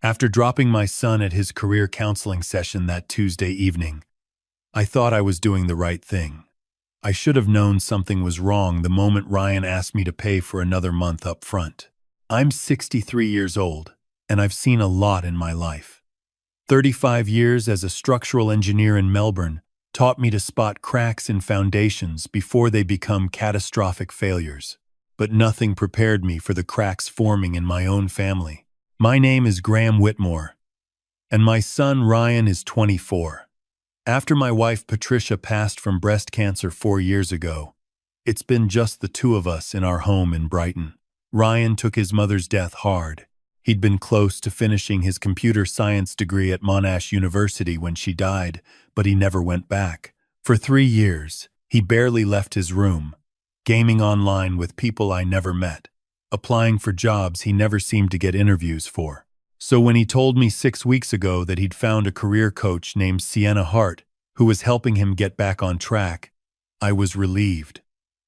After dropping my son at his career counseling session that Tuesday evening, I thought I was doing the right thing. I should have known something was wrong the moment Ryan asked me to pay for another month up front. I'm 63 years old, and I've seen a lot in my life. 35 years as a structural engineer in Melbourne taught me to spot cracks in foundations before they become catastrophic failures. But nothing prepared me for the cracks forming in my own family. My name is Graham Whitmore, and my son Ryan is 24. After my wife Patricia passed from breast cancer 4 years ago, it's been just the two of us in our home in Brighton. Ryan took his mother's death hard. He'd been close to finishing his computer science degree at Monash University when she died, but he never went back. For 3 years, he barely left his room, gaming online with people I never met, applying for jobs he never seemed to get interviews for. So when he told me 6 weeks ago that he'd found a career coach named Sienna Hart who was helping him get back on track, I was relieved.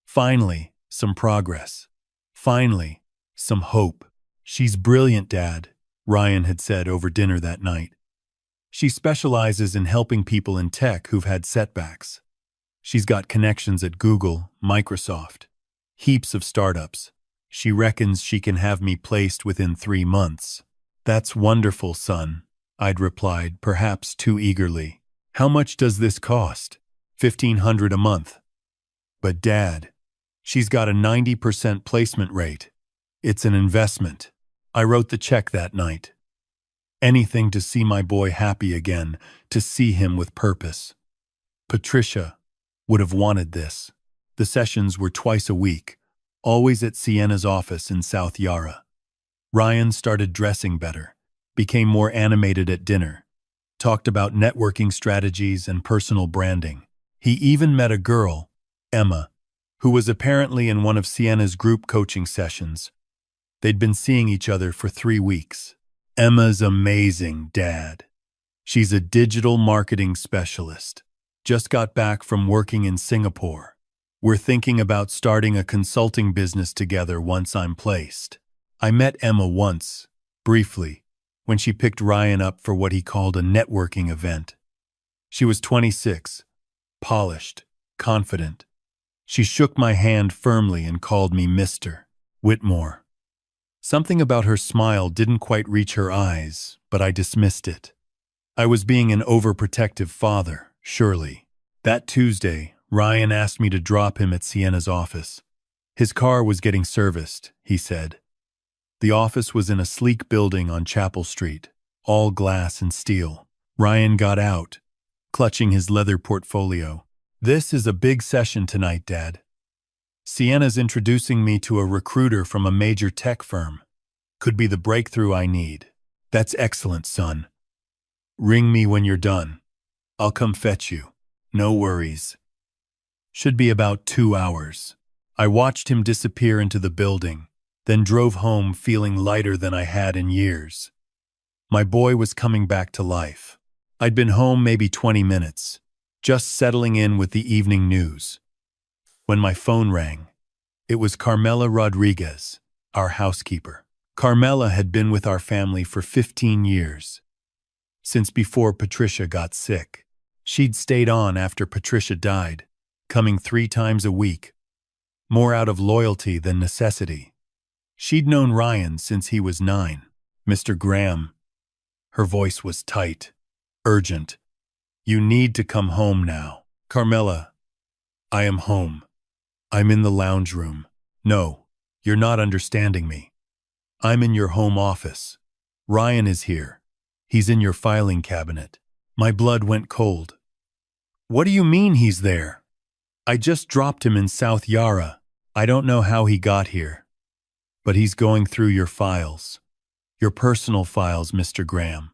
Finally, some progress. Finally, some hope. "She's brilliant, Dad," Ryan had said over dinner that night. "She specializes in helping people in tech who've had setbacks. She's got connections at Google, Microsoft, heaps of startups. She reckons she can have me placed within 3 months." "That's wonderful, son," I'd replied, perhaps too eagerly. "How much does this cost?" $1,500 a month. "But Dad, she's got a 90% placement rate. It's an investment." I wrote the check that night. Anything to see my boy happy again, to see him with purpose. Patricia would have wanted this. The sessions were twice a week, always at Sienna's office in South Yarra. Ryan started dressing better, became more animated at dinner, talked about networking strategies and personal branding. He even met a girl, Emma, who was apparently in one of Sienna's group coaching sessions. They'd been seeing each other for 3 weeks. "Emma's amazing, Dad. She's a digital marketing specialist. Just got back from working in Singapore. We're thinking about starting a consulting business together once I'm placed." I met Emma once, briefly, when she picked Ryan up for what he called a networking event. She was 26, polished, confident. She shook my hand firmly and called me Mr. Whitmore. Something about her smile didn't quite reach her eyes, but I dismissed it. I was being an overprotective father, surely. That Tuesday, Ryan asked me to drop him at Sienna's office. His car was getting serviced, he said. The office was in a sleek building on Chapel Street, all glass and steel. Ryan got out, clutching his leather portfolio. "This is a big session tonight, Dad. Sienna's introducing me to a recruiter from a major tech firm. Could be the breakthrough I need." "That's excellent, son. Ring me when you're done. I'll come fetch you. No worries." Should be about 2 hours. I watched him disappear into the building, then drove home feeling lighter than I had in years. My boy was coming back to life. I'd been home maybe 20 minutes, just settling in with the evening news, when my phone rang. It was Carmela Rodriguez, our housekeeper. Carmela had been with our family for 15 years, since before Patricia got sick. She'd stayed on after Patricia died, coming 3 times a week, more out of loyalty than necessity. She'd known Ryan since he was 9. "Mr. Graham." Her voice was tight, urgent. "You need to come home now." "Carmela, I am home. I'm in the lounge room." "No, you're not understanding me. I'm in your home office. Ryan is here. He's in your filing cabinet." My blood went cold. "What do you mean he's there? I just dropped him in South Yarra. I don't know how he got here. But he's going through your files. Your personal files, Mr. Graham.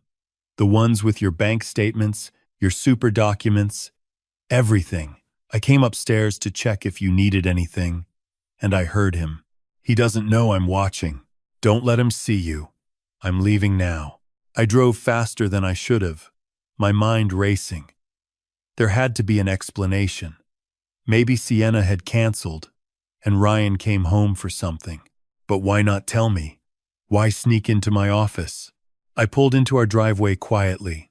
The ones with your bank statements, your super documents, everything. I came upstairs to check if you needed anything, and I heard him. He doesn't know I'm watching. Don't let him see you. I'm leaving now." I drove faster than I should have, my mind racing. There had to be an explanation. Maybe Sienna had canceled, and Ryan came home for something. But why not tell me? Why sneak into my office? I pulled into our driveway quietly,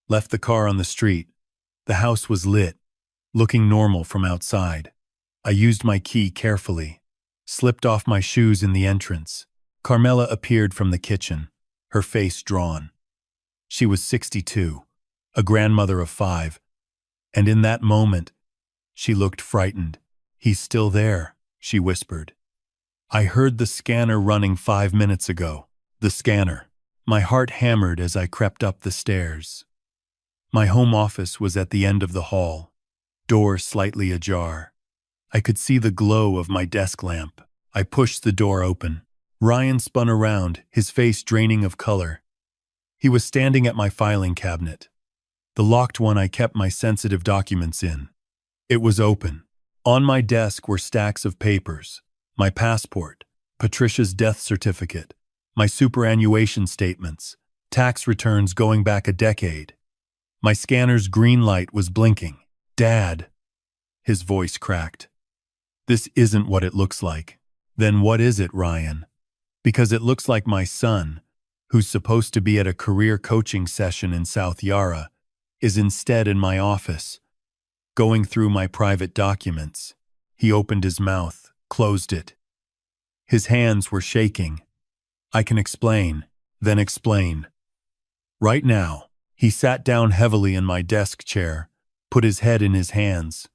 left the car on the street. The house was lit, looking normal from outside. I used my key carefully, slipped off my shoes in the entrance. Carmela appeared from the kitchen, her face drawn. She was 62, a grandmother of 5, and in that moment, she looked frightened. "He's still there," she whispered. "I heard the scanner running 5 minutes ago." The scanner. My heart hammered as I crept up the stairs. My home office was at the end of the hall, door slightly ajar. I could see the glow of my desk lamp. I pushed the door open. Ryan spun around, his face draining of color. He was standing at my filing cabinet, the locked one I kept my sensitive documents in. It was open. On my desk were stacks of papers: my passport, Patricia's death certificate, my superannuation statements, tax returns going back a decade. My scanner's green light was blinking. "Dad," his voice cracked. "This isn't what it looks like." "Then what is it, Ryan?" "Because it looks like my son, who's supposed to be at a career coaching session in South Yarra, is instead in my office, going through my private documents." He opened his mouth, closed it. His hands were shaking. "I can explain." "Then explain." "Right now." He sat down heavily in my desk chair, put his head in his hands.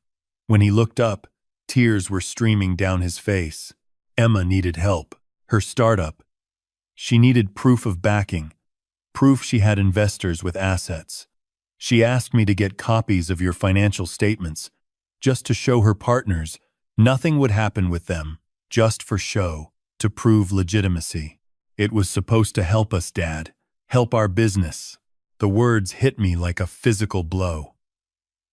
When he looked up, tears were streaming down his face. Emma needed help. Her startup. She needed proof of backing, proof she had investors with assets. She asked me to get copies of your financial statements, just to show her partners. Nothing would happen with them, just for show, to prove legitimacy. It was supposed to help us, Dad. Help our business. The words hit me like a physical blow.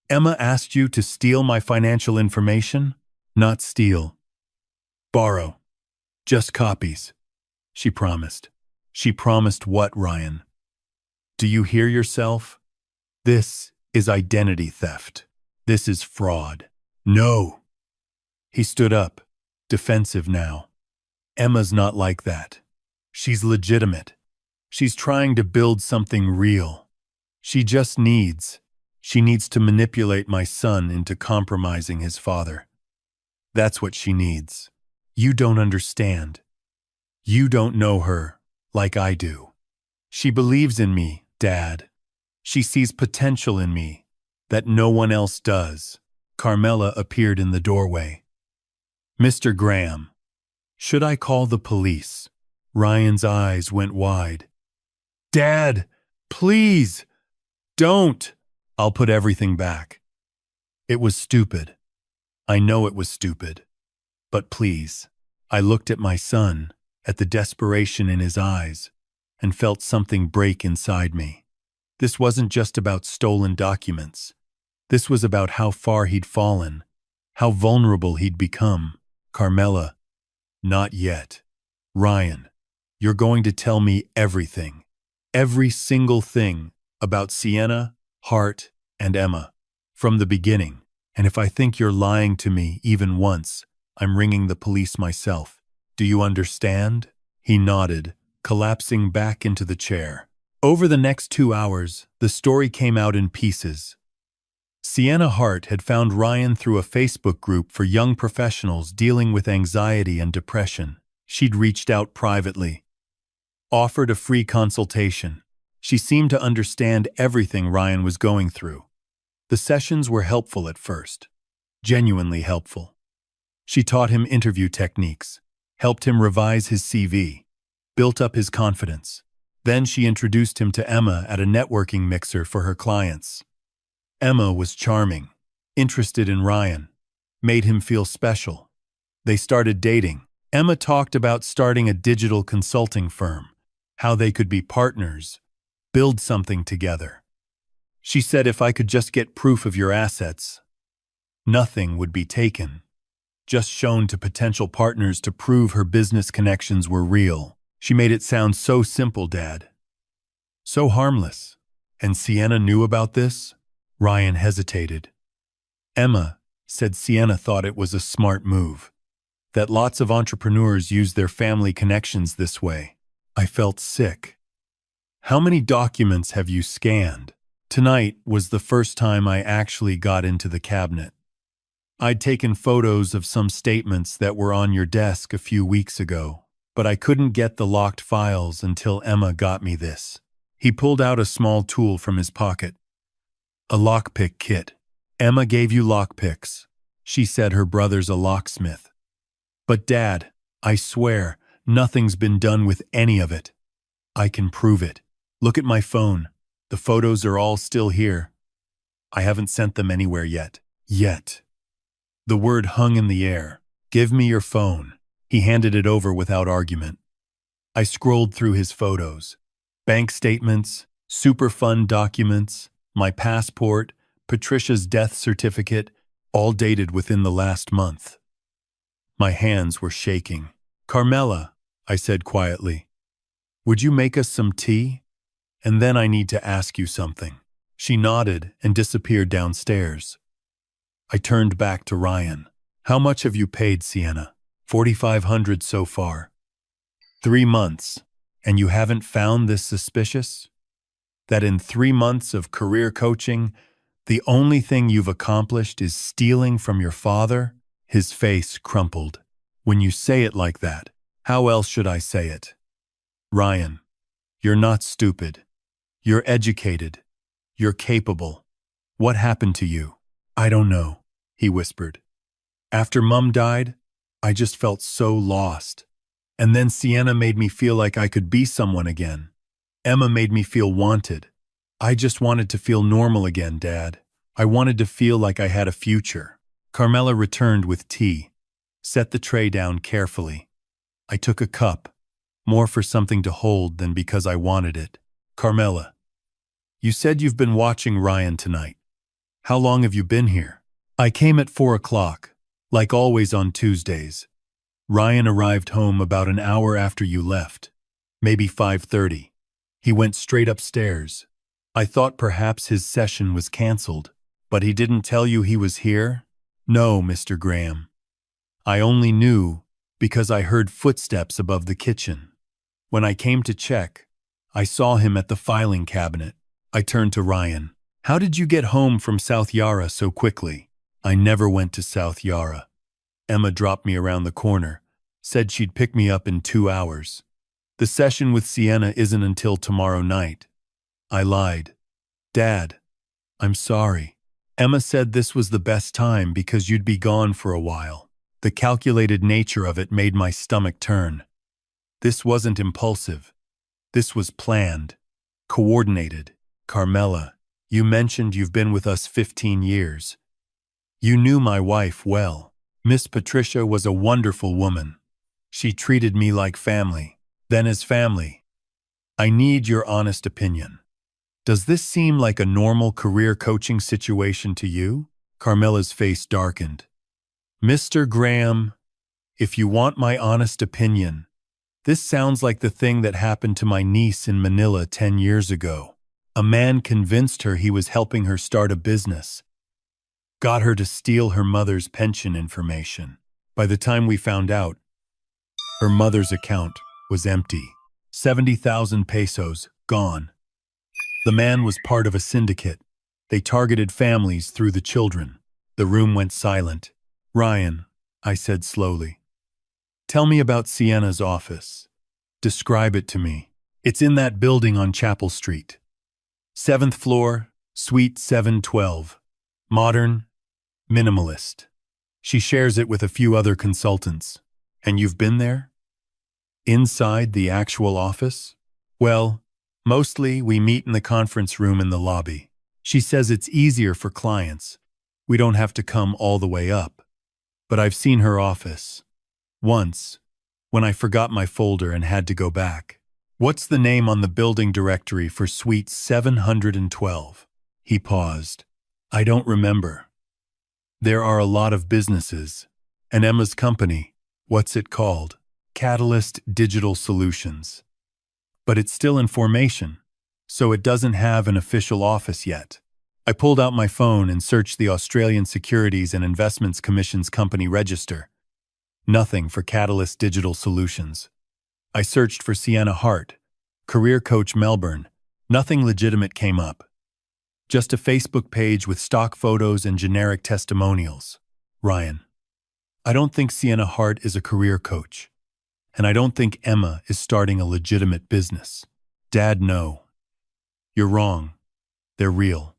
"Emma asked you to steal my financial information?" "Not steal. Borrow. Just copies," she promised. "She promised what, Ryan? Do you hear yourself? This is identity theft. This is fraud." "No." He stood up, defensive now. "Emma's not like that. She's legitimate. She's trying to build something real. She needs to manipulate my son into compromising his father. That's what she needs. You don't understand. You don't know her like I do. She believes in me, Dad. She sees potential in me that no one else does." Carmela appeared in the doorway. "Mr. Graham, should I call the police?" Ryan's eyes went wide. "Dad, please, don't." "I'll put everything back." It was stupid. I know it was stupid. But please. I looked at my son, at the desperation in his eyes, and felt something break inside me. This wasn't just about stolen documents. This was about how far he'd fallen, how vulnerable he'd become. "Carmela, not yet. Ryan, you're going to tell me everything. Every single thing about Sienna, Hart, and Emma, from the beginning. And if I think you're lying to me even once, I'm ringing the police myself. Do you understand?" He nodded, collapsing back into the chair. Over the next 2 hours, the story came out in pieces. Sienna Hart had found Ryan through a Facebook group for young professionals dealing with anxiety and depression. She'd reached out privately, offered a free consultation. She seemed to understand everything Ryan was going through. The sessions were helpful at first, genuinely helpful. She taught him interview techniques, helped him revise his CV, built up his confidence. Then she introduced him to Emma at a networking mixer for her clients. Emma was charming, interested in Ryan, made him feel special. They started dating. Emma talked about starting a digital consulting firm, how they could be partners, build something together. She said if I could just get proof of your assets, nothing would be taken, just shown to potential partners to prove her business connections were real. She made it sound so simple, Dad. So harmless. And Sienna knew about this? Ryan hesitated. Emma said Sienna thought it was a smart move, that lots of entrepreneurs use their family connections this way. I felt sick. How many documents have you scanned? Tonight was the first time I actually got into the cabinet. I'd taken photos of some statements that were on your desk a few weeks ago, but I couldn't get the locked files until Emma got me this. He pulled out a small tool from his pocket. A lockpick kit. Emma gave you lockpicks. She said her brother's a locksmith. But Dad, I swear, nothing's been done with any of it. I can prove it. Look at my phone. The photos are all still here. I haven't sent them anywhere yet. Yet. The word hung in the air. Give me your phone. He handed it over without argument. I scrolled through his photos. Bank statements, Superfund documents, my passport, Patricia's death certificate, all dated within the last month. My hands were shaking. Carmela, I said quietly, would you make us some tea? And then I need to ask you something. She nodded and disappeared downstairs. I turned back to Ryan. How much have you paid, Sienna? $4,500 so far. 3 months, and you haven't found this suspicious? That in 3 months of career coaching, the only thing you've accomplished is stealing from your father? His face crumpled. When you say it like that, how else should I say it? Ryan, you're not stupid. You're educated. You're capable. What happened to you? I don't know, he whispered. After Mum died, I just felt so lost. And then Sienna made me feel like I could be someone again. Emma made me feel wanted. I just wanted to feel normal again, Dad. I wanted to feel like I had a future. Carmela returned with tea, set the tray down carefully. I took a cup, more for something to hold than because I wanted it. Carmela, you said you've been watching Ryan tonight. How long have you been here? I came at 4 o'clock, like always on Tuesdays. Ryan arrived home about an hour after you left, maybe 5:30. He went straight upstairs. I thought perhaps his session was canceled, but he didn't tell you he was here? No, Mr. Graham. I only knew because I heard footsteps above the kitchen. When I came to check, I saw him at the filing cabinet. I turned to Ryan. How did you get home from South Yarra so quickly? I never went to South Yarra. Emma dropped me around the corner, said she'd pick me up in 2 hours. The session with Sienna isn't until tomorrow night. I lied. Dad, I'm sorry. Emma said this was the best time because you'd be gone for a while. The calculated nature of it made my stomach turn. This wasn't impulsive. This was planned, coordinated. Carmela, you mentioned you've been with us 15 years. You knew my wife well. Miss Patricia was a wonderful woman. She treated me like family, then as family. I need your honest opinion. Does this seem like a normal career coaching situation to you? Carmela's face darkened. Mr. Graham, if you want my honest opinion, this sounds like the thing that happened to my niece in Manila 10 years ago. A man convinced her he was helping her start a business, got her to steal her mother's pension information. By the time we found out, her mother's account was empty. 70,000 pesos gone. The man was part of a syndicate. They targeted families through the children. The room went silent. Ryan, I said slowly, tell me about Sienna's office. Describe it to me. It's in that building on Chapel Street. 7th floor, Suite 712. Modern, minimalist. She shares it with a few other consultants. And you've been there? Inside the actual office? Well, mostly we meet in the conference room in the lobby. She says it's easier for clients. We don't have to come all the way up. But I've seen her office. Once, when I forgot my folder and had to go back. What's the name on the building directory for Suite 712? He paused. I don't remember. There are a lot of businesses. And Emma's company, what's it called? Catalyst Digital Solutions. But it's still in formation, so it doesn't have an official office yet. I pulled out my phone and searched the Australian Securities and Investments Commission's company register. Nothing for Catalyst Digital Solutions. I searched for Sienna Hart, Career Coach Melbourne, Nothing legitimate came up. Just a Facebook page with stock photos and generic testimonials. Ryan, I don't think Sienna Hart is a career coach. And I don't think Emma is starting a legitimate business. Dad, no. You're wrong. They're real.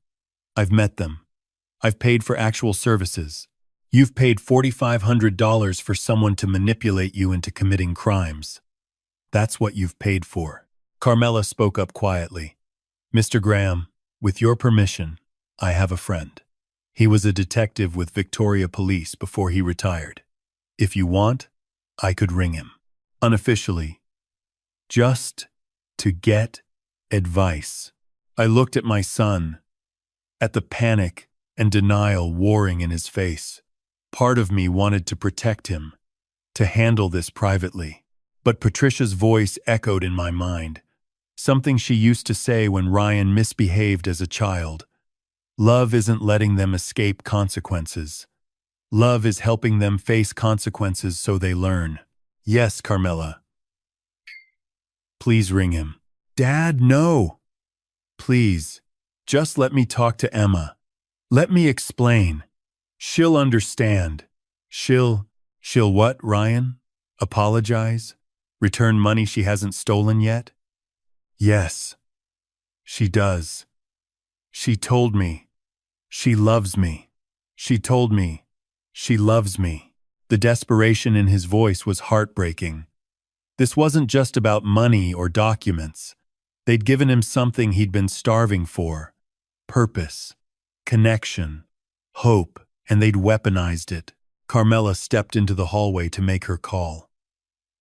I've met them. I've paid for actual services. You've paid $4,500 for someone to manipulate you into committing crimes. That's what you've paid for. Carmela spoke up quietly. Mr. Graham, with your permission, I have a friend. He was a detective with Victoria Police before he retired. If you want, I could ring him. Unofficially. Just to get advice. I looked at my son, at the panic and denial warring in his face. Part of me wanted to protect him, to handle this privately. But Patricia's voice echoed in my mind, something she used to say when Ryan misbehaved as a child. Love isn't letting them escape consequences. Love is helping them face consequences so they learn. Yes, Carmela. Please ring him. Dad, no. Please, just let me talk to Emma. Let me explain. She'll understand. She'll what, Ryan? Apologize? Return money she hasn't stolen yet? Yes, she does. She told me. She loves me. She told me. She loves me. The desperation in his voice was heartbreaking. This wasn't just about money or documents. They'd given him something he'd been starving for. Purpose, connection, hope, and they'd weaponized it. Carmela stepped into the hallway to make her call.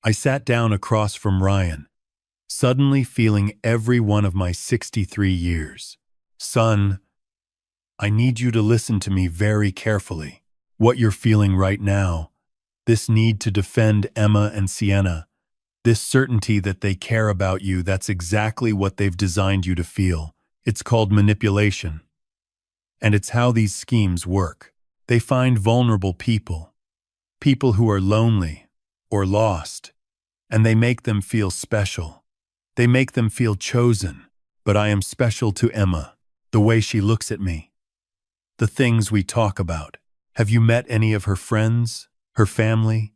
I sat down across from Ryan, suddenly feeling every one of my 63 years. Son, I need you to listen to me very carefully. What you're feeling right now, this need to defend Emma and Sienna, this certainty that they care about you, that's exactly what they've designed you to feel. It's called manipulation. And it's how these schemes work. They find vulnerable people, people who are lonely or lost, and they make them feel special. They make them feel chosen. But I am special to Emma, the way she looks at me, the things we talk about. Have you met any of her friends, her family?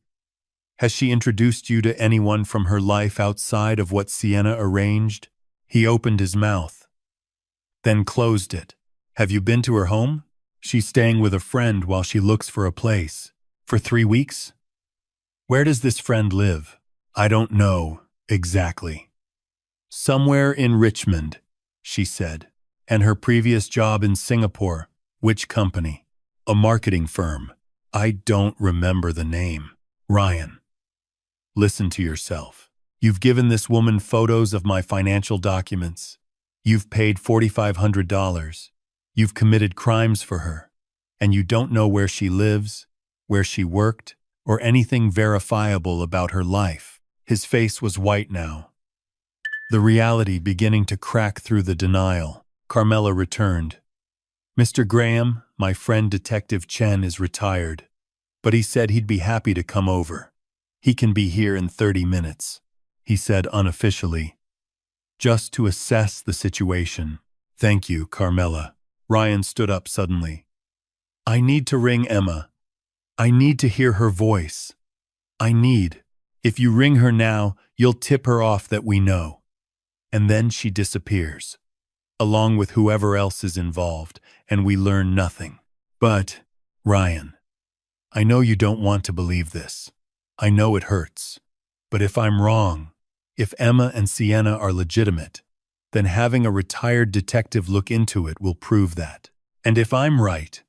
Has she introduced you to anyone from her life outside of what Sienna arranged? He opened his mouth, then closed it. Have you been to her home? She's staying with a friend while she looks for a place. For 3 weeks? Where does this friend live? I don't know exactly. Somewhere in Richmond, she said. And her previous job in Singapore. Which company? A marketing firm. I don't remember the name. Ryan. Listen to yourself. You've given this woman photos of my financial documents. You've paid $4,500. You've committed crimes for her. And you don't know where she lives, where she worked, or anything verifiable about her life. His face was white now, the reality beginning to crack through the denial. Carmela returned. Mr. Graham, my friend Detective Chen is retired, but he said he'd be happy to come over. He can be here in 30 minutes, he said unofficially, just to assess the situation. Thank you, Carmela. Ryan stood up suddenly. I need to ring Emma. I need to hear her voice. If you ring her now, you'll tip her off that we know. And then she disappears, along with whoever else is involved, and we learn nothing. But, Ryan, I know you don't want to believe this. I know it hurts. But if I'm wrong, if Emma and Sienna are legitimate, then having a retired detective look into it will prove that. And if I'm right,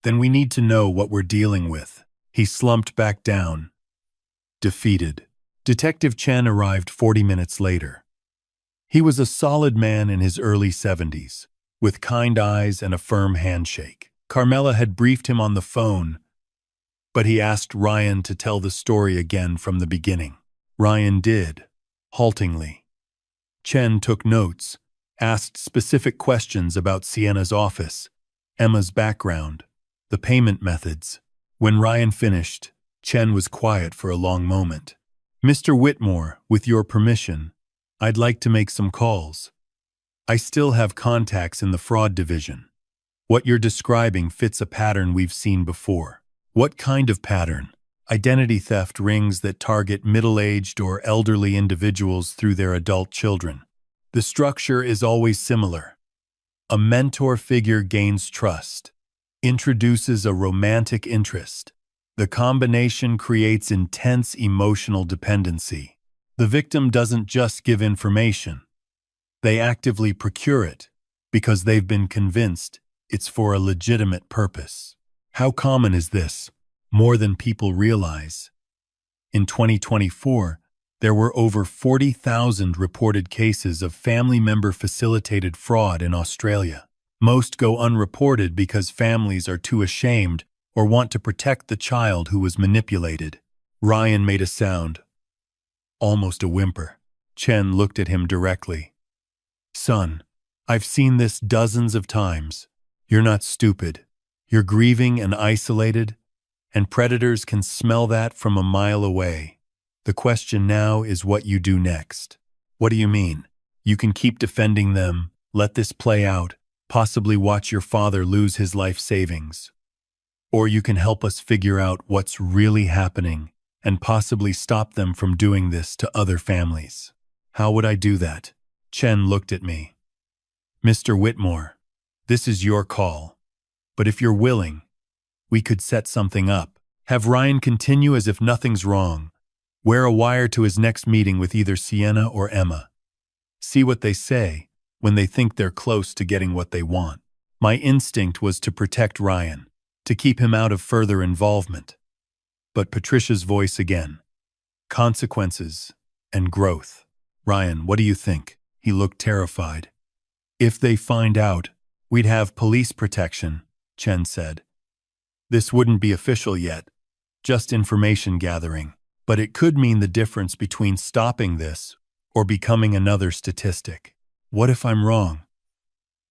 then we need to know what we're dealing with. He slumped back down, defeated. Detective Chen arrived 40 minutes later. He was a solid man in his early 70s, with kind eyes and a firm handshake. Carmela had briefed him on the phone, but he asked Ryan to tell the story again from the beginning. Ryan did, haltingly. Chen took notes, asked specific questions about Sienna's office, Emma's background, the payment methods. When Ryan finished, Chen was quiet for a long moment. Mr. Whitmore, with your permission, I'd like to make some calls. I still have contacts in the fraud division. What you're describing fits a pattern we've seen before. What kind of pattern? Identity theft rings that target middle-aged or elderly individuals through their adult children. The structure is always similar. A mentor figure gains trust, introduces a romantic interest. The combination creates intense emotional dependency. The victim doesn't just give information. They actively procure it because they've been convinced it's for a legitimate purpose. How common is this? More than people realize. In 2024, there were over 40,000 reported cases of family member-facilitated fraud in Australia. Most go unreported because families are too ashamed or want to protect the child who was manipulated. Ryan made a sound, almost a whimper. Chen looked at him directly. Son, I've seen this dozens of times. You're not stupid. You're grieving and isolated, and predators can smell that from a mile away. The question now is what you do next. What do you mean? You can keep defending them, let this play out, possibly watch your father lose his life savings. Or you can help us figure out what's really happening and possibly stop them from doing this to other families. How would I do that? Chen looked at me. Mr. Whitmore, this is your call. But if you're willing, we could set something up. Have Ryan continue as if nothing's wrong. Wear a wire to his next meeting with either Sienna or Emma. See what they say when they think they're close to getting what they want. My instinct was to protect Ryan, to keep him out of further involvement. But Patricia's voice again. Consequences and growth. Ryan, what do you think? He looked terrified. If they find out, we'd have police protection, Chen said. This wouldn't be official yet, just information gathering. But it could mean the difference between stopping this or becoming another statistic. What if I'm wrong?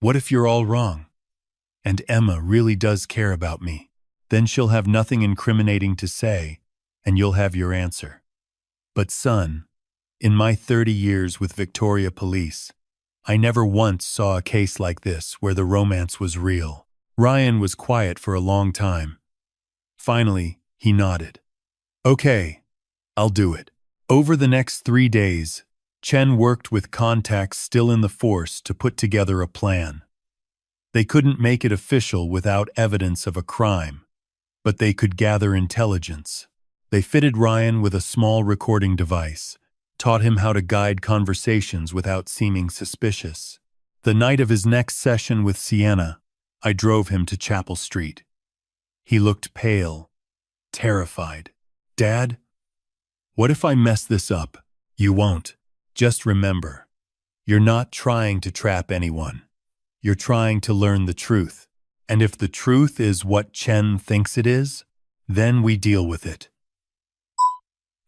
What if you're all wrong? And Emma really does care about me? Then she'll have nothing incriminating to say, and you'll have your answer. But son, in my 30 years with Victoria Police, I never once saw a case like this where the romance was real. Ryan was quiet for a long time. Finally, he nodded. Okay. I'll do it. Over the next 3 days, Chen worked with contacts still in the force to put together a plan. They couldn't make it official without evidence of a crime, but they could gather intelligence. They fitted Ryan with a small recording device, taught him how to guide conversations without seeming suspicious. The night of his next session with Sienna, I drove him to Chapel Street. He looked pale, terrified. Dad? What if I mess this up? You won't. Just remember, you're not trying to trap anyone. You're trying to learn the truth. And if the truth is what Chen thinks it is, then we deal with it.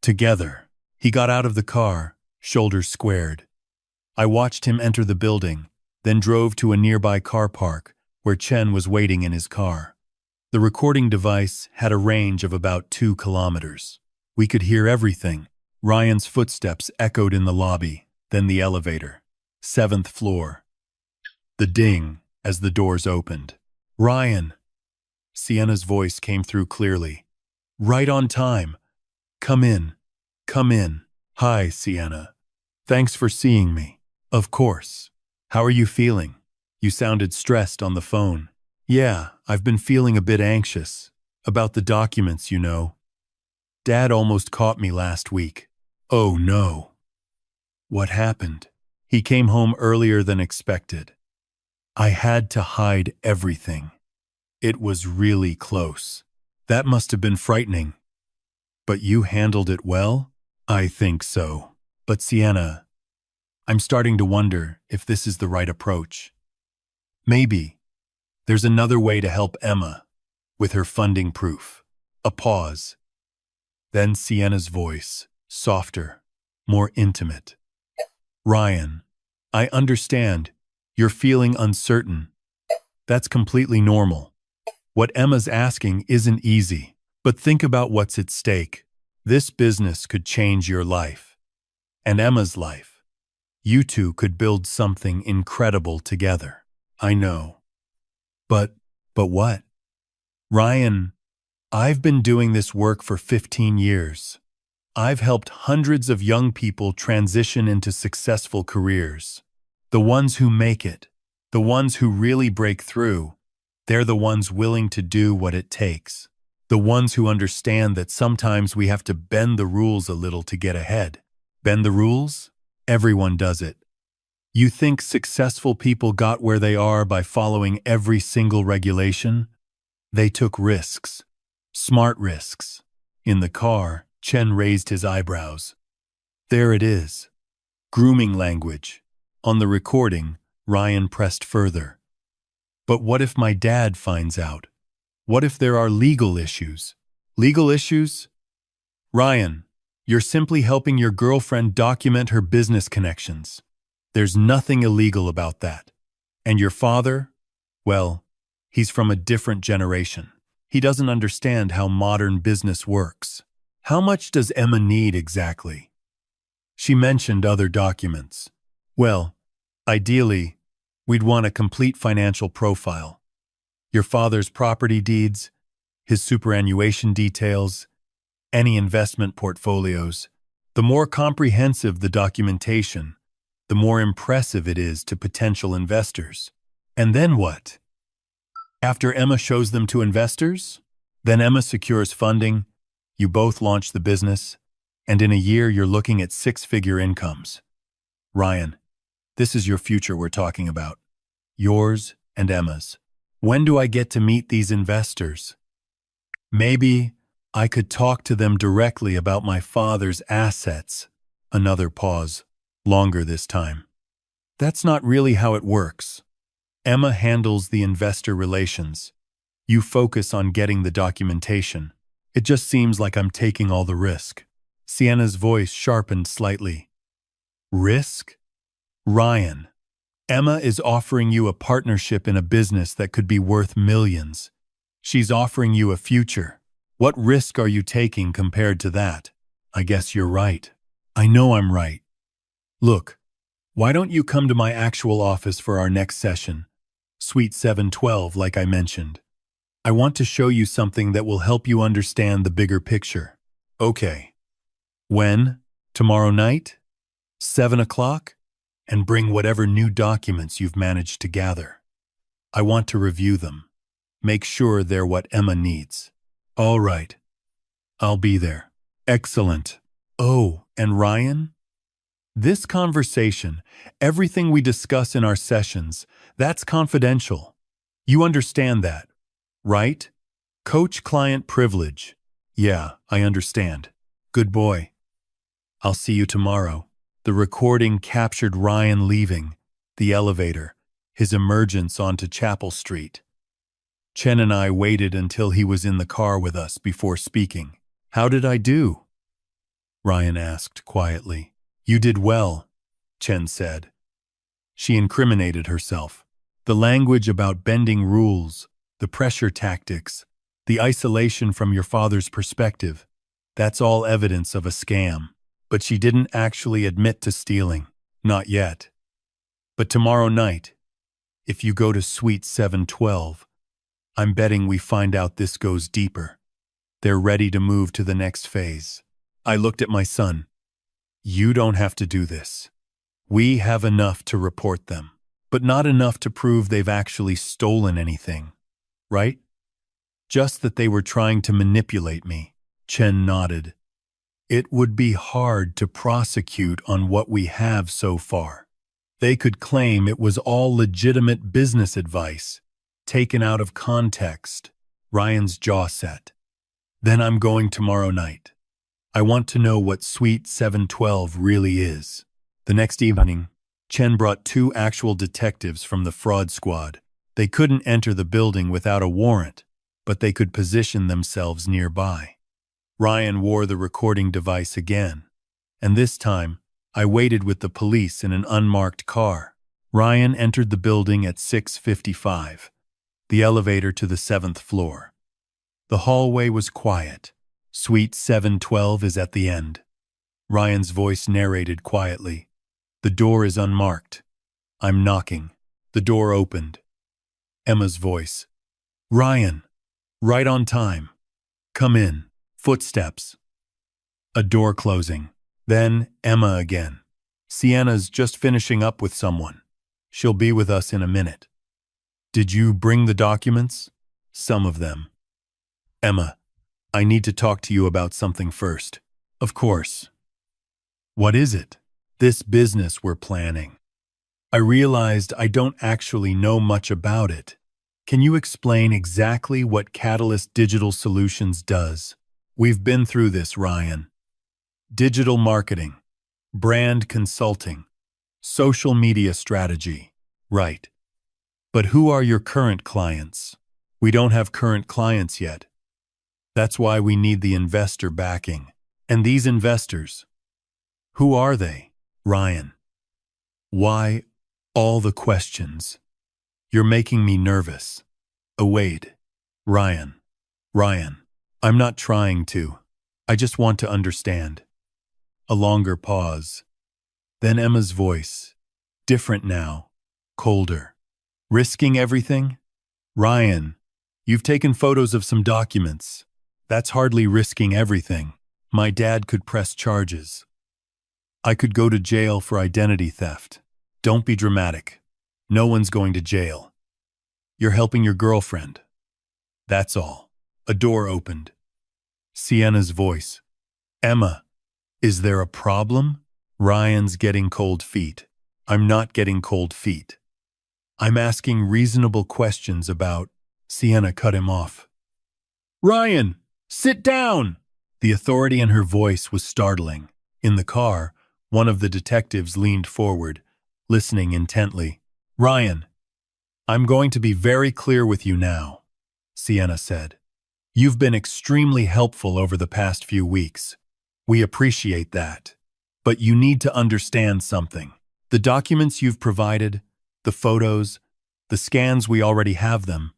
Together, he got out of the car, shoulders squared. I watched him enter the building, then drove to a nearby car park where Chen was waiting in his car. The recording device had a range of about 2 kilometers. We could hear everything. Ryan's footsteps echoed in the lobby, then the elevator. 7th floor. The ding as the doors opened. Ryan! Sienna's voice came through clearly. Right on time. Come in. Come in. Hi, Sienna. Thanks for seeing me. Of course. How are you feeling? You sounded stressed on the phone. Yeah, I've been feeling a bit anxious. About the documents, you know. Dad almost caught me last week. Oh no. What happened? He came home earlier than expected. I had to hide everything. It was really close. That must have been frightening. But you handled it well? I think so. But Sienna, I'm starting to wonder if this is the right approach. Maybe. There's another way to help Emma, with her funding proof. A pause. Then Sienna's voice, softer, more intimate. Ryan, I understand. You're feeling uncertain. That's completely normal. What Emma's asking isn't easy, but think about what's at stake. This business could change your life. And Emma's life. You two could build something incredible together. I know. But what? Ryan, I've been doing this work for 15 years. I've helped hundreds of young people transition into successful careers. The ones who make it, the ones who really break through, they're the ones willing to do what it takes. The ones who understand that sometimes we have to bend the rules a little to get ahead. Bend the rules? Everyone does it. You think successful people got where they are by following every single regulation? They took risks. Smart risks. In the car, Chen raised his eyebrows. There it is. Grooming language. On the recording, Ryan pressed further. But what if my dad finds out? What if there are legal issues? Legal issues? Ryan, you're simply helping your girlfriend document her business connections. There's nothing illegal about that. And your father? Well, he's from a different generation. He doesn't understand how modern business works. How much does Emma need exactly? She mentioned other documents. Well, ideally, we'd want a complete financial profile. Your father's property deeds, his superannuation details, any investment portfolios. The more comprehensive the documentation, the more impressive it is to potential investors. And then what? After Emma shows them to investors, then Emma secures funding, you both launch the business, and in a year you're looking at six-figure incomes. Ryan, this is your future we're talking about. Yours and Emma's. When do I get to meet these investors? Maybe I could talk to them directly about my father's assets. Another pause, longer this time. That's not really how it works. Emma handles the investor relations. You focus on getting the documentation. It just seems like I'm taking all the risk. Sienna's voice sharpened slightly. Risk? Ryan, Emma is offering you a partnership in a business that could be worth millions. She's offering you a future. What risk are you taking compared to that? I guess you're right. I know I'm right. Look, why don't you come to my actual office for our next session? Suite 712, like I mentioned. I want to show you something that will help you understand the bigger picture. Okay. When? Tomorrow night? 7 o'clock? And bring whatever new documents you've managed to gather. I want to review them. Make sure they're what Emma needs. All right. I'll be there. Excellent. Oh, and Ryan? This conversation, everything we discuss in our sessions, that's confidential. You understand that, right? Coach-client privilege. Yeah, I understand. Good boy. I'll see you tomorrow. The recording captured Ryan leaving, the elevator, his emergence onto Chapel Street. Chen and I waited until he was in the car with us before speaking. How did I do? Ryan asked quietly. You did well, Chen said. She incriminated herself. The language about bending rules, the pressure tactics, the isolation from your father's perspective, that's all evidence of a scam. But she didn't actually admit to stealing. Not yet. But tomorrow night, if you go to Suite 712, I'm betting we find out this goes deeper. They're ready to move to the next phase. I looked at my son. You don't have to do this. We have enough to report them, but not enough to prove they've actually stolen anything. Right? Just that they were trying to manipulate me. Chen nodded. It would be hard to prosecute on what we have so far. They could claim it was all legitimate business advice, taken out of context. Ryan's jaw set. Then I'm going tomorrow night. I want to know what Suite 712 really is. The next evening, Chen brought 2 actual detectives from the fraud squad. They couldn't enter the building without a warrant, but they could position themselves nearby. Ryan wore the recording device again, and this time, I waited with the police in an unmarked car. Ryan entered the building at 6:55, the elevator to the 7th floor. The hallway was quiet. Suite 712 is at the end. Ryan's voice narrated quietly. The door is unmarked. I'm knocking. The door opened. Emma's voice. Ryan. Right on time. Come in. Footsteps. A door closing. Then Emma again. Sienna's just finishing up with someone. She'll be with us in a minute. Did you bring the documents? Some of them. Emma, I need to talk to you about something first. Of course. What is it? This business we're planning. I realized I don't actually know much about it. Can you explain exactly what Catalyst Digital Solutions does? We've been through this, Ryan. Digital marketing, brand consulting, social media strategy. Right. But who are your current clients? We don't have current clients yet. That's why we need the investor backing. And these investors, who are they, Ryan? Why all the questions? You're making me nervous. Oh, wait. Ryan, I'm not trying to. I just want to understand. A longer pause. Then Emma's voice. Different now. Colder. Risking everything? Ryan, you've taken photos of some documents. That's hardly risking everything. My dad could press charges. I could go to jail for identity theft. Don't be dramatic. No one's going to jail. You're helping your girlfriend. That's all. A door opened. Sienna's voice. Emma, is there a problem? Ryan's getting cold feet. I'm not getting cold feet. I'm asking reasonable questions about. Sienna cut him off. Ryan, sit down! The authority in her voice was startling. In the car, one of the detectives leaned forward, listening intently. Ryan, I'm going to be very clear with you now, Sienna said. You've been extremely helpful over the past few weeks. We appreciate that. But you need to understand something. The documents you've provided, the photos, the scans, we already have them.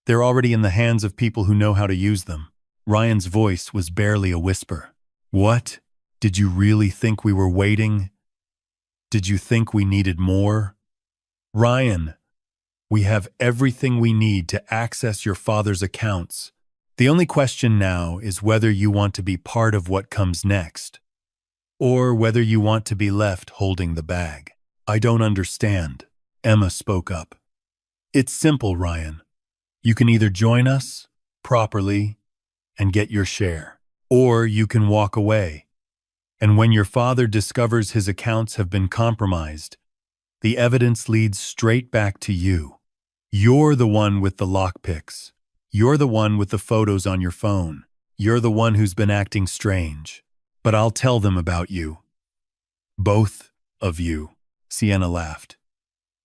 They're already in the hands of people who know how to use them. Ryan's voice was barely a whisper. What? Did you really think we were waiting? Did you think we needed more? Ryan, we have everything we need to access your father's accounts. The only question now is whether you want to be part of what comes next, or whether you want to be left holding the bag. I don't understand, Emma spoke up. It's simple, Ryan. You can either join us, properly, and get your share, or you can walk away. And when your father discovers his accounts have been compromised, the evidence leads straight back to you. You're the one with the lockpicks. You're the one with the photos on your phone. You're the one who's been acting strange. But I'll tell them about you. Both of you, Sienna laughed.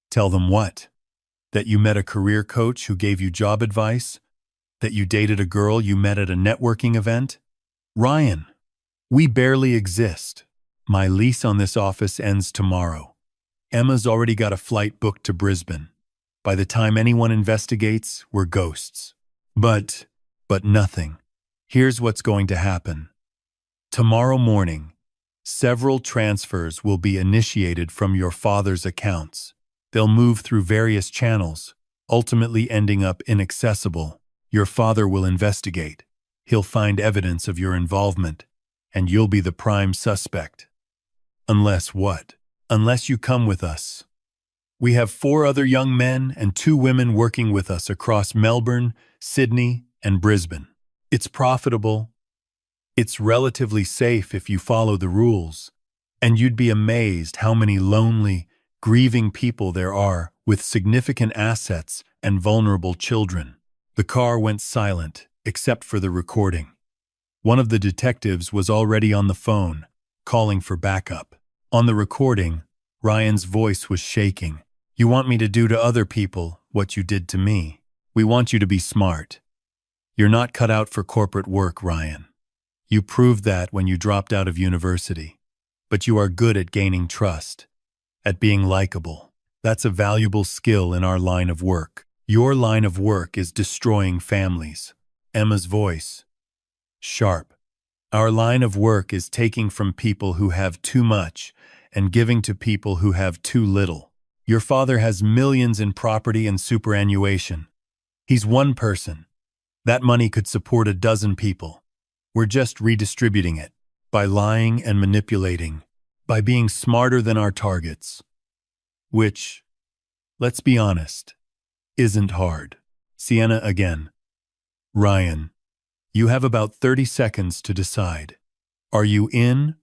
Tell them what? That you met a career coach who gave you job advice? That you dated a girl you met at a networking event? Ryan, we barely exist. My lease on this office ends tomorrow. Emma's already got a flight booked to Brisbane. By the time anyone investigates, we're ghosts. But nothing. Here's what's going to happen. Tomorrow morning, several transfers will be initiated from your father's accounts. They'll move through various channels, ultimately ending up inaccessible. Your father will investigate. He'll find evidence of your involvement, and you'll be the prime suspect. Unless what? Unless you come with us. We have 4 other young men and 2 women working with us across Melbourne, Sydney, and Brisbane. It's profitable. It's relatively safe if you follow the rules. And you'd be amazed how many lonely, grieving people there are with significant assets and vulnerable children. The car went silent, except for the recording. One of the detectives was already on the phone, calling for backup. On the recording, Ryan's voice was shaking. You want me to do to other people what you did to me. We want you to be smart. You're not cut out for corporate work, Ryan. You proved that when you dropped out of university. But you are good at gaining trust, at being likable. That's a valuable skill in our line of work. Your line of work is destroying families. Emma's voice. Sharp. Our line of work is taking from people who have too much and giving to people who have too little. Your father has millions in property and superannuation. He's one person. That money could support a dozen people. We're just redistributing it by lying and manipulating, by being smarter than our targets. Which, let's be honest, isn't hard. Sienna again. Ryan, you have about 30 seconds to decide. Are you in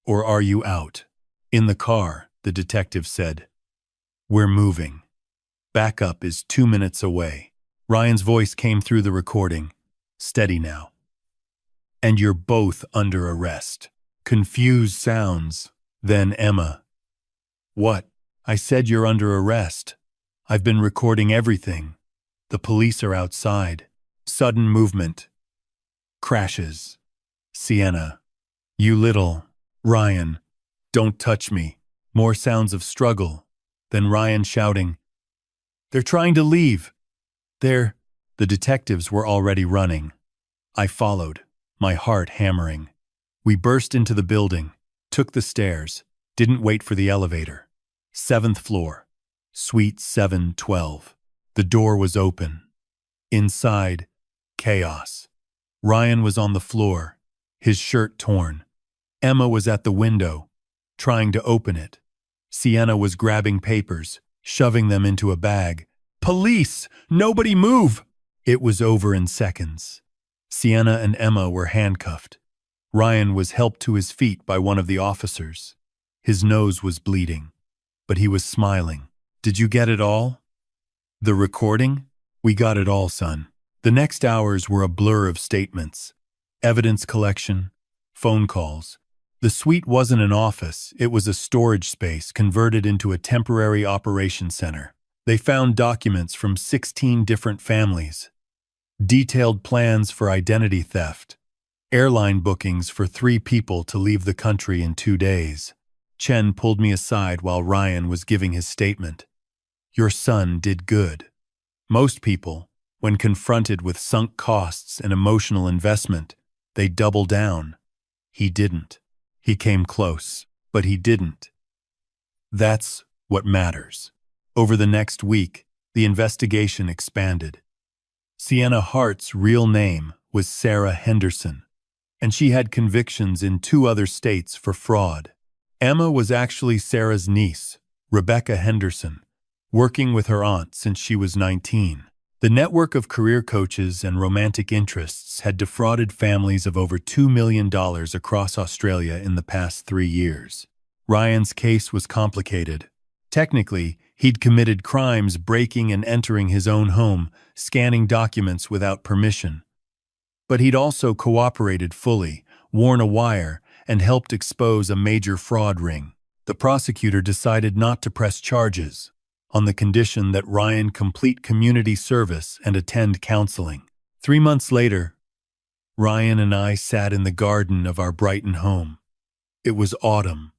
or are you out? In the car, the detective said. We're moving. Backup is 2 minutes away. Ryan's voice came through the recording. Steady now. And you're both under arrest. Confused sounds. Then Emma. What? I said you're under arrest. I've been recording everything. The police are outside. Sudden movement. Crashes. Sienna. You little. Ryan. Don't touch me. More sounds of struggle. Then Ryan shouting. They're trying to leave. The detectives were already running. I followed, my heart hammering. We burst into the building, took the stairs, didn't wait for the elevator. 7th floor, suite 712. The door was open. Inside, chaos. Ryan was on the floor, his shirt torn. Emma was at the window, trying to open it. Sienna was grabbing papers, shoving them into a bag. Police! Nobody move! It was over in seconds. Sienna and Emma were handcuffed. Ryan was helped to his feet by one of the officers. His nose was bleeding, but he was smiling. Did you get it all? The recording? We got it all, son. The next hours were a blur of statements. Evidence collection, phone calls. The suite wasn't an office, it was a storage space converted into a temporary operation center. They found documents from 16 different families, detailed plans for identity theft, airline bookings for 3 people to leave the country in 2 days. Chen pulled me aside while Ryan was giving his statement. Your son did good. Most people, when confronted with sunk costs and emotional investment, they double down. He didn't. He came close, but he didn't. That's what matters. Over the next week, the investigation expanded. Sienna Hart's real name was Sarah Henderson, and she had convictions in 2 other states for fraud. Emma was actually Sarah's niece, Rebecca Henderson, working with her aunt since she was 19. The network of career coaches and romantic interests had defrauded families of over $2 million across Australia in the past 3 years. Ryan's case was complicated. Technically, he'd committed crimes breaking and entering his own home, scanning documents without permission. But he'd also cooperated fully, worn a wire, and helped expose a major fraud ring. The prosecutor decided not to press charges, on the condition that Ryan complete community service and attend counseling. 3 months later, Ryan and I sat in the garden of our Brighton home. It was autumn,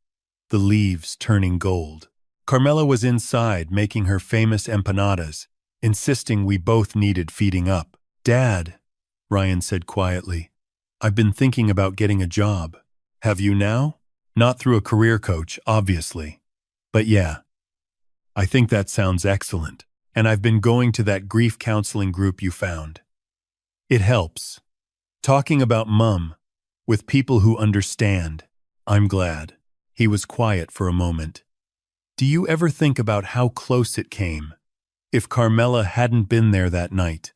the leaves turning gold. Carmela was inside making her famous empanadas, insisting we both needed feeding up. Dad, Ryan said quietly, I've been thinking about getting a job. Have you now? Not through a career coach, obviously. But yeah, I think that sounds excellent. And I've been going to that grief counseling group you found. It helps. Talking about Mum, with people who understand. I'm glad. He was quiet for a moment. Do you ever think about how close it came? If Carmela hadn't been there that night,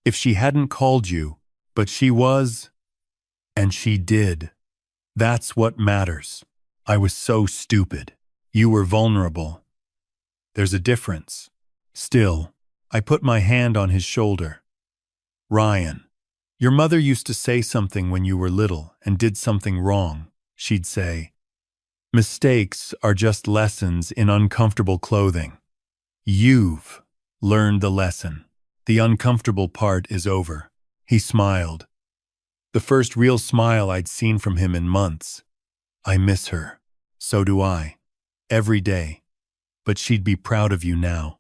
if she hadn't called you, but she was, and she did. That's what matters. I was so stupid. You were vulnerable. There's a difference. Still, I put my hand on his shoulder. Ryan, your mother used to say something when you were little and did something wrong. She'd say, mistakes are just lessons in uncomfortable clothing. You've learned the lesson. The uncomfortable part is over. He smiled. The first real smile I'd seen from him in months. I miss her. So do I. Every day. But she'd be proud of you now.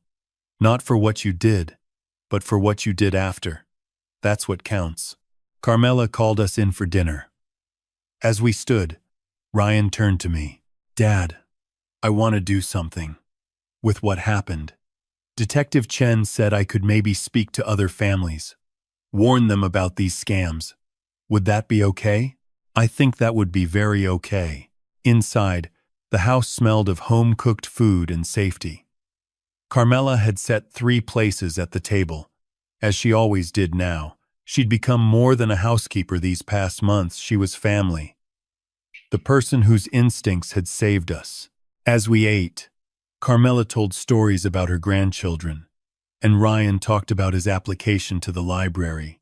Not for what you did, but for what you did after. That's what counts. Carmela called us in for dinner. As we stood, Ryan turned to me. Dad, I want to do something with what happened. Detective Chen said I could maybe speak to other families, warn them about these scams. Would that be okay? I think that would be very okay. Inside, the house smelled of home-cooked food and safety. Carmela had set 3 places at the table, as she always did now. She'd become more than a housekeeper these past months. She was family. The person whose instincts had saved us. As we ate, Carmela told stories about her grandchildren, and Ryan talked about his application to the library.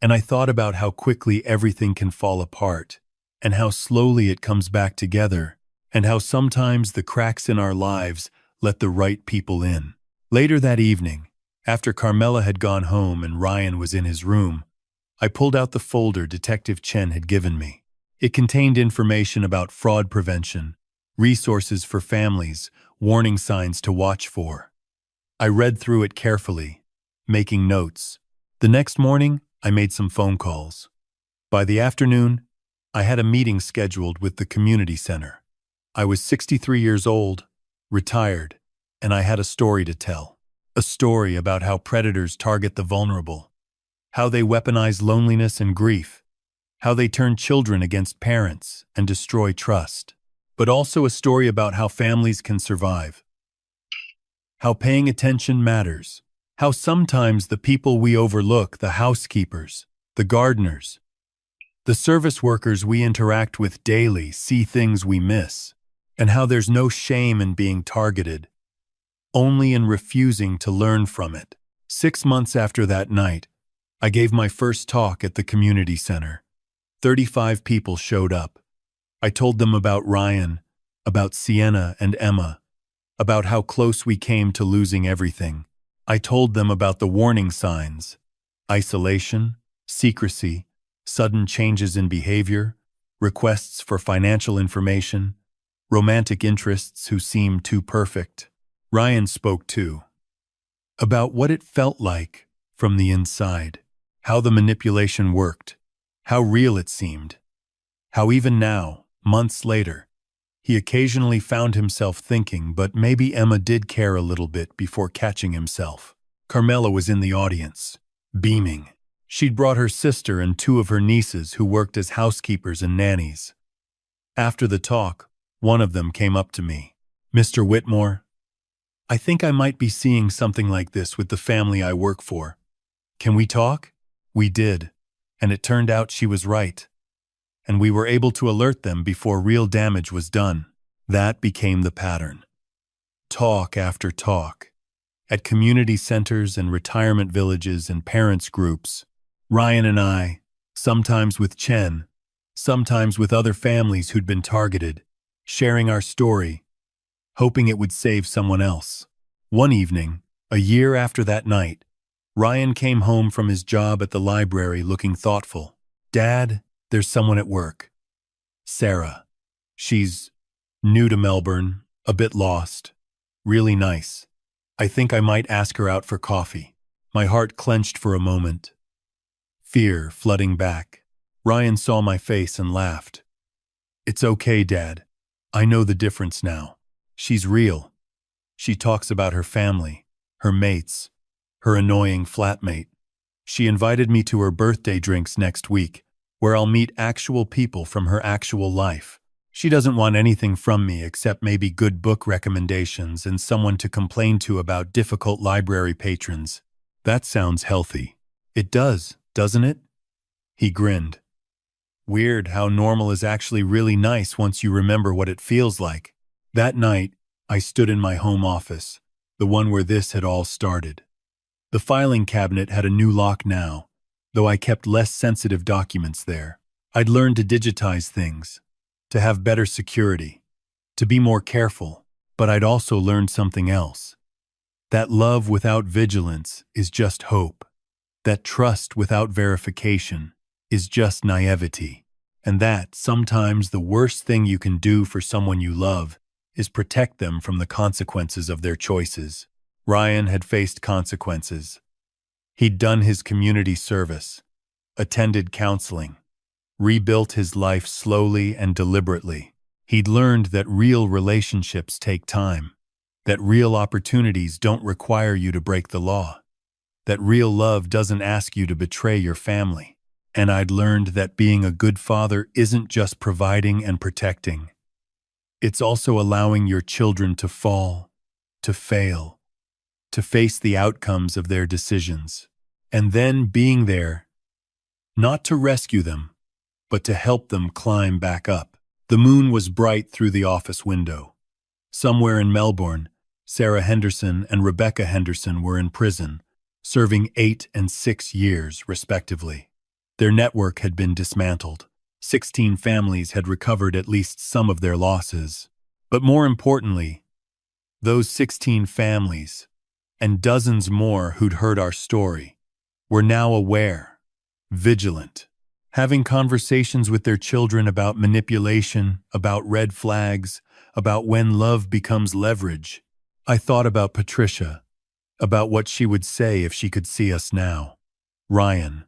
And I thought about how quickly everything can fall apart, and how slowly it comes back together, and how sometimes the cracks in our lives let the right people in. Later that evening, after Carmela had gone home and Ryan was in his room, I pulled out the folder Detective Chen had given me. It contained information about fraud prevention, resources for families, warning signs to watch for. I read through it carefully, making notes. The next morning, I made some phone calls. By the afternoon, I had a meeting scheduled with the community center. I was 63 years old, retired, and I had a story to tell. A story about how predators target the vulnerable, how they weaponize loneliness and grief, how they turn children against parents and destroy trust, but also a story about how families can survive, how paying attention matters, how sometimes the people we overlook, the housekeepers, the gardeners, the service workers we interact with daily, see things we miss, and how there's no shame in being targeted, only in refusing to learn from it. 6 months after that night, I gave my first talk at the community center. 35 people showed up. I told them about Ryan, about Sienna and Emma, about how close we came to losing everything. I told them about the warning signs: isolation, secrecy, sudden changes in behavior, requests for financial information, romantic interests who seem too perfect. Ryan spoke too, about what it felt like from the inside, how the manipulation worked, how real it seemed, how even now, months later, he occasionally found himself thinking, but maybe Emma did care a little bit before catching himself. Carmela was in the audience, beaming. She'd brought her sister and 2 of her nieces who worked as housekeepers and nannies. After the talk, one of them came up to me. "Mr. Whitmore, I think I might be seeing something like this with the family I work for. Can we talk?" We did, and it turned out she was right. And we were able to alert them before real damage was done. That became the pattern. Talk after talk. At community centers and retirement villages and parents' groups, Ryan and I, sometimes with Chen, sometimes with other families who'd been targeted, sharing our story, hoping it would save someone else. One evening, a year after that night, Ryan came home from his job at the library looking thoughtful. "Dad, there's someone at work. Sarah. She's new to Melbourne, a bit lost. Really nice. I think I might ask her out for coffee." My heart clenched for a moment, fear flooding back. Ryan saw my face and laughed. "It's okay, Dad. I know the difference now. She's real. She talks about her family, her mates, her annoying flatmate. She invited me to her birthday drinks next week, where I'll meet actual people from her actual life. She doesn't want anything from me except maybe good book recommendations and someone to complain to about difficult library patrons." "That sounds healthy." "It does, doesn't it?" He grinned. "Weird how normal is actually really nice once you remember what it feels like." That night, I stood in my home office, the one where this had all started. The filing cabinet had a new lock now, though I kept less sensitive documents there. I'd learned to digitize things, to have better security, to be more careful, but I'd also learned something else. That love without vigilance is just hope. That trust without verification is just naivety. And that sometimes the worst thing you can do for someone you love is protect them from the consequences of their choices. Ryan had faced consequences. He'd done his community service, attended counseling, rebuilt his life slowly and deliberately. He'd learned that real relationships take time, that real opportunities don't require you to break the law, that real love doesn't ask you to betray your family. And I'd learned that being a good father isn't just providing and protecting. It's also allowing your children to fall, to fail, to face the outcomes of their decisions, and then being there, not to rescue them, but to help them climb back up. The moon was bright through the office window. Somewhere in Melbourne, Sarah Henderson and Rebecca Henderson were in prison, serving 8 and 6 years, respectively. Their network had been dismantled. 16 families had recovered at least some of their losses. But more importantly, those 16 families, and dozens more who'd heard our story, were now aware, vigilant, having conversations with their children about manipulation, about red flags, about when love becomes leverage. I thought about Patricia, about what she would say if she could see us now. Ryan,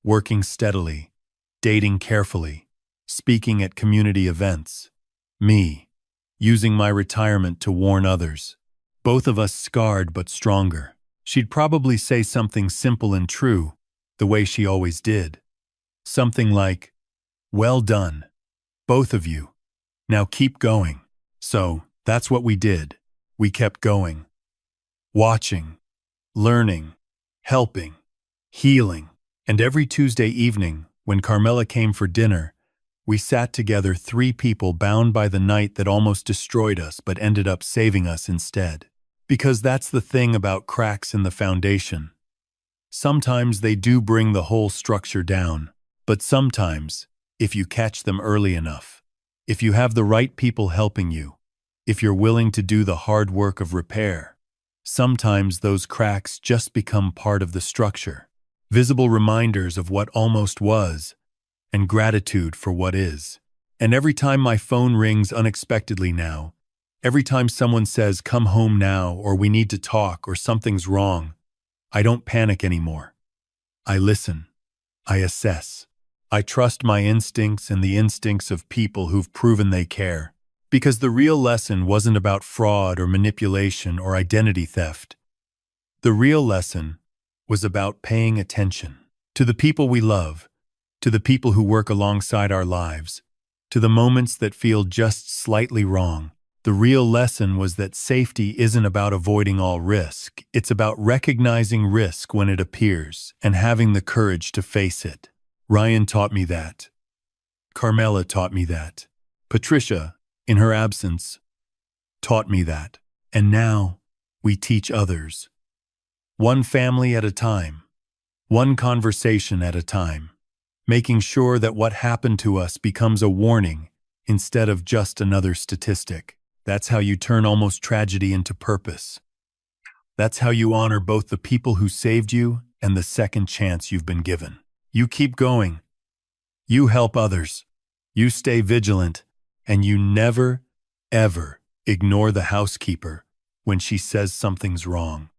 working steadily, dating carefully, speaking at community events. Me, using my retirement to warn others. Both of us scarred but stronger. She'd probably say something simple and true, the way she always did. Something like, "Well done, both of you. Now keep going." So, that's what we did. We kept going. Watching, learning, helping, healing. And every Tuesday evening, when Carmela came for dinner, we sat together, 3 people bound by the night that almost destroyed us but ended up saving us instead. Because that's the thing about cracks in the foundation. Sometimes they do bring the whole structure down, but sometimes, if you catch them early enough, if you have the right people helping you, if you're willing to do the hard work of repair, sometimes those cracks just become part of the structure. Visible reminders of what almost was, and gratitude for what is. And every time my phone rings unexpectedly now, every time someone says, "Come home now," or "We need to talk," or "Something's wrong," I don't panic anymore. I listen. I assess. I trust my instincts and the instincts of people who've proven they care. Because the real lesson wasn't about fraud or manipulation or identity theft. The real lesson was about paying attention to the people we love, to the people who work alongside our lives, to the moments that feel just slightly wrong. The real lesson was that safety isn't about avoiding all risk. It's about recognizing risk when it appears and having the courage to face it. Ryan taught me that. Carmela taught me that. Patricia, in her absence, taught me that. And now, we teach others. One family at a time, one conversation at a time, making sure that what happened to us becomes a warning instead of just another statistic. That's how you turn almost tragedy into purpose. That's how you honor both the people who saved you and the second chance you've been given. You keep going. You help others. You stay vigilant. And you never, ever ignore the housekeeper when she says something's wrong.